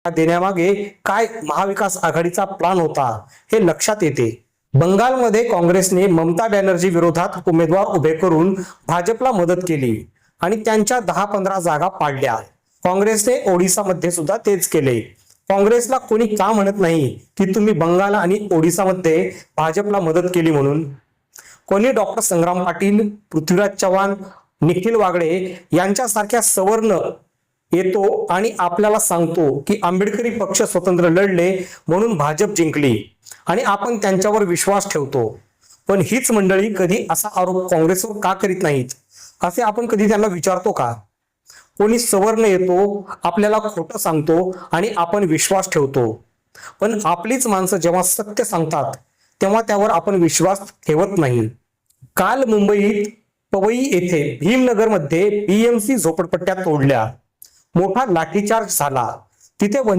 देण्यामागे काय महाविकास आघाडीचा प्लान होता हे लक्षात येते। बंगालमध्ये काँग्रेसने ममता बॅनर्जी विरोधात उमेदवार उभे करून भाजपला मदत केली आणि त्यांच्या 10-15 जागा पाडल्या। काँग्रेसने ओडिसामध्ये सुद्धा तेच केले। काँग्रेसला कोणी का म्हणत नाही की तुम्ही बंगाल आणि ओडिसामध्ये भाजपला मदत केली म्हणून? कोणी डॉक्टर संग्राम पाटील, पृथ्वीराज चव्हाण, निखिल वागडे यांच्यासारख्या सवर्ण येतो आणि आपल्याला सांगतो की आंबेडकरी पक्ष स्वतंत्र लढले म्हणून भाजप जिंकली आणि आपण त्यांच्यावर विश्वास ठेवतो। पण हीच मंडळी कधी असा आरोप काँग्रेसवर का करीत नाहीत असे आपण कधी त्यांना विचारतो का? कोणी सवर्ण येतो, आपल्याला खोटं सांगतो आणि आपण विश्वास ठेवतो, पण आपलीच माणसं जेव्हा सत्य सांगतात तेव्हा त्यावर आपण विश्वास ठेवत नाही। काल मुंबईत पवई येथे भीमनगरमध्ये बीएमसी झोपडपट्ट्या तोडल्या, मोठा लाठीचार्ज झाला। तिथे